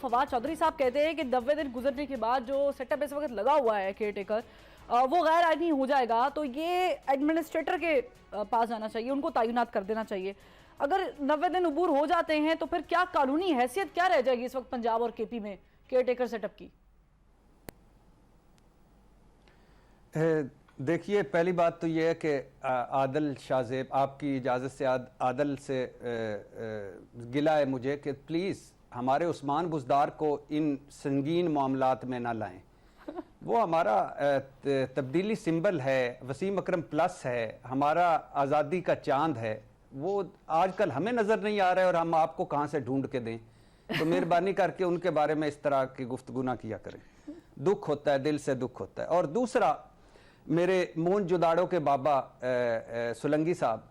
फवाद चौधरी साहब कहते हैं कि 90 दिन गुजरने के बाद जो सेटअप इस वक्त लगा हुआ है केयर टेकर वो गैर आईनी हो जाएगा, तो ये एडमिनिस्ट्रेटर के पास जाना चाहिए, उनको तैनात कर देना चाहिए। अगर 90 दिन अबूर हो जाते हैं तो फिर क्या कानूनी हैसियत क्या रह जाएगी इस वक्त पंजाब और केपी में केयर टेकर सेटअप की? देखिए, पहली बात तो यह है कि आदिल शाहजेब, आपकी इजाज़त से आदिल से गिला है मुझे कि प्लीज़ हमारे उस्मान बुज़दार को इन संगीन मामलात में ना लाएं। वो हमारा तब्दीली सिंबल है, वसीम अकरम प्लस है, हमारा आज़ादी का चांद है। वो आजकल हमें नज़र नहीं आ रहा है और हम आपको कहाँ से ढूंढ के दें? तो मेहरबानी करके उनके बारे में इस तरह की गुफ्तगू ना किया करें। दुख होता है, दिल से दुख होता है। और दूसरा, मेरे मोहन जुदाड़ो के बाबा सुलंगी साहब,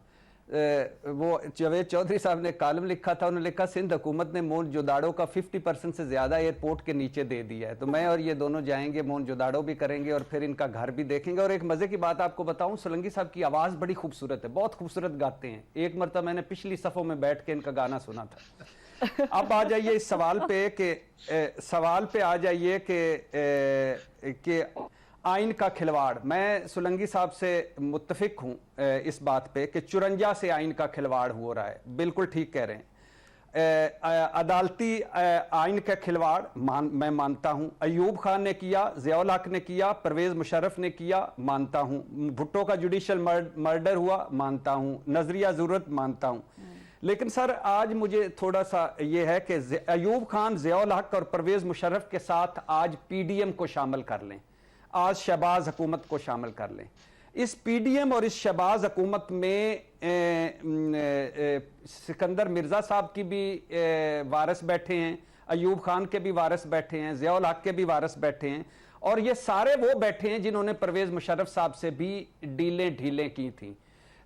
वो जावेद चौधरी साहब ने कॉलम लिखा था, उन्होंने लिखा सिंध हुकूमत ने मोहन जुदाड़ो का 50% से ज़्यादा एयरपोर्ट के नीचे दे दिया है। तो मैं और ये दोनों जाएंगे, मोहन जुदाड़ो भी करेंगे और फिर इनका घर भी देखेंगे। और एक मज़े की बात आपको बताऊं, सुलंगी साहब की आवाज़ बड़ी खूबसूरत है, बहुत खूबसूरत गाते हैं। एक मरतबा मैंने पिछली सफ़ों में बैठ के इनका गाना सुना था। अब आ जाइए इस सवाल पे आ जाइए कि आइन का खिलवाड़। मैं सुलंगी साहब से मुत्तफिक हूँ इस बात पे कि 54 से आइन का खिलवाड़ हो रहा है, बिल्कुल ठीक कह रहे हैं। अदालती आइन का खिलवाड़ मैं मानता हूँ। अयूब खान ने किया, ज़ियाउल हक ने किया, परवेज़ मुशर्रफ ने किया, मानता हूँ। भुट्टो का जुडिशल मर्डर हुआ, मानता हूँ। नजरिया ज़रूरत, मानता हूँ। लेकिन सर आज मुझे थोड़ा सा ये है कि अयूब खान, ज़ियाउल हक और परवेज़ मुशर्रफ के साथ आज PDM को शामिल कर लें, आज शहबाज हुकूमत को शामिल कर लें। इस PDM और इस शहबाज हुकूमत में सिकंदर मिर्ज़ा साहब की भी वारिस बैठे हैं, अयूब खान के भी वारिस बैठे हैं, ज़ियाउल हक के भी वारिस बैठे हैं, और ये सारे वो बैठे हैं जिन्होंने परवेज़ मुशर्रफ साहब से भी डीलें ढीलें की थी।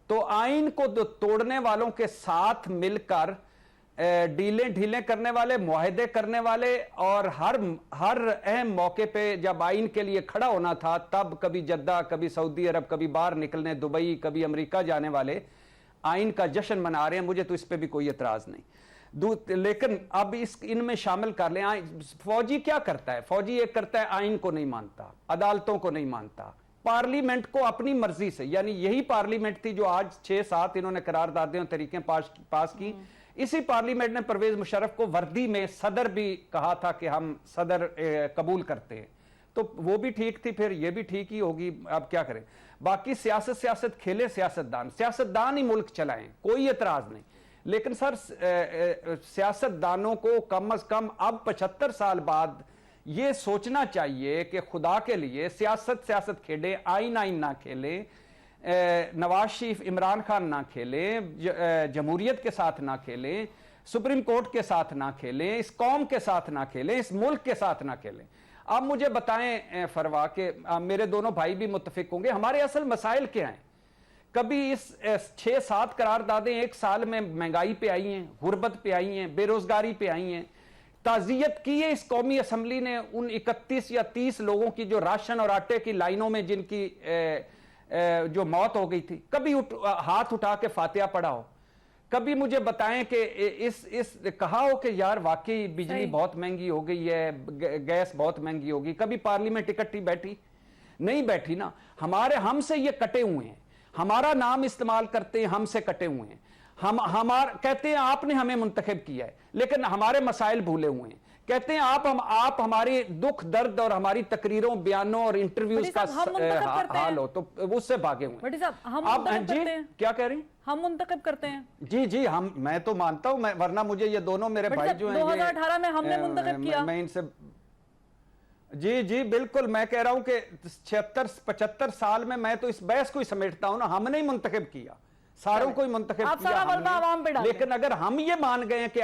तो आइन को तोड़ने वालों के साथ मिलकर डीलें ढीलें करने वाले, मुआहदे करने वाले, और हर अहम मौके पे जब आइन के लिए खड़ा होना था तब कभी जद्दा, कभी सऊदी अरब, कभी बाहर निकलने दुबई, कभी अमेरिका जाने वाले आइन का जश्न मना रहे हैं। मुझे तो इस पे भी कोई एतराज़ नहीं, लेकिन अब इनमें शामिल कर लें। फौजी क्या करता है? फौजी एक करता है आइन को नहीं मानता, अदालतों को नहीं मानता, पार्लियामेंट को अपनी मर्जी से, यानी यही पार्लियामेंट थी जो आज 6-7 इन्होंने करारदादें और तरीकें पास की। इसी पार्लियामेंट ने परवेज मुशर्रफ को वर्दी में सदर भी कहा था कि हम सदर कबूल करते हैं, तो वो भी ठीक थी, फिर ये भी ठीक ही होगी। अब क्या करें? बाकी सियासत खेले सियासतदान ही मुल्क चलाएं, कोई एतराज नहीं। लेकिन सर सियासतदानों को कम अज कम अब 75 साल बाद ये सोचना चाहिए कि खुदा के लिए सियासत खेले, आइन ना खेले, नवाज शरीफ इमरान खान ना खेलें, जमहूरियत के साथ ना खेलें, सुप्रीम कोर्ट के साथ ना खेलें, इस कौम के साथ ना खेलें, इस मुल्क के साथ ना खेलें। अब मुझे बताएं फरवा के मेरे दोनों भाई भी मुत्तफिक होंगे, हमारे असल मसाइल क्या हैं? कभी इस 6-7 करारदादें एक साल में महंगाई पे आई हैं, गुर्बत पे आई हैं, बेरोजगारी पे आई हैं। ताज़ियत की है इस कौमी असम्बली ने उन 31 या 30 लोगों की जो राशन और आटे की लाइनों में जिनकी जो मौत हो गई थी। कभी हाथ उठा के फातिहा पढ़ा हो? कभी मुझे बताएं कि इस कहा हो कि यार वाकई बिजली बहुत महंगी हो गई है, गैस बहुत महंगी होगी? कभी पार्लियामेंट इकट्ठी बैठी? नहीं बैठी ना। हमसे ये कटे हुए हैं, हमारा नाम इस्तेमाल करते हैं, हमसे कटे हुए हैं। कहते हैं आपने हमें मुंतखब किया है, लेकिन हमारे मसाइल भूले हुए हैं। कहते हैं आप हमारे दुख दर्द और हमारी तकरीरों, बयानों और इंटरव्यूज का हाल हो, तो उससे भागे हुए हैं। आप जी क्या कह रही? हम मुंतखब करते हैं। जी मैं तो मानता हूं, वरना मुझे ये दोनों मेरे भाई जो हैं 2018 में हमने मुंतखब किया। मैं इनसे जी बिल्कुल, मैं कह रहा हूं कि 76-75 साल में मैं तो इस बहस को ही समेटता हूं ना, हमने ही मुंतखब किया, सारों को ही मुंतखब किया। लेकिन अगर हम ये मान गए हैं कि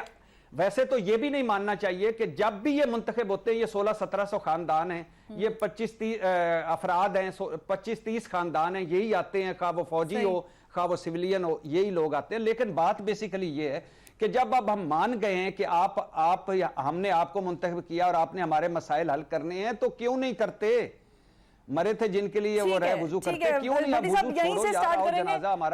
वैसे तो ये भी नहीं मानना चाहिए कि जब भी ये मुंतखब होते हैं, ये 1600-1700 खानदान हैं, ये 25-30 अफराद हैं, 25-30 खानदान हैं, यही आते हैं, खा वो फौजी हो, खा वो सिविलियन हो, यही लोग आते हैं। लेकिन बात बेसिकली ये है कि जब अब हम मान गए हैं कि हमने आपको मुंतखब किया और आपने हमारे मसाइल हल करने हैं, तो क्यों नहीं करते? मरे थे जिनके लिए वो रह वजू करते, क्यों नहीं? अब वजू छोड़ो, जनाजा हमारा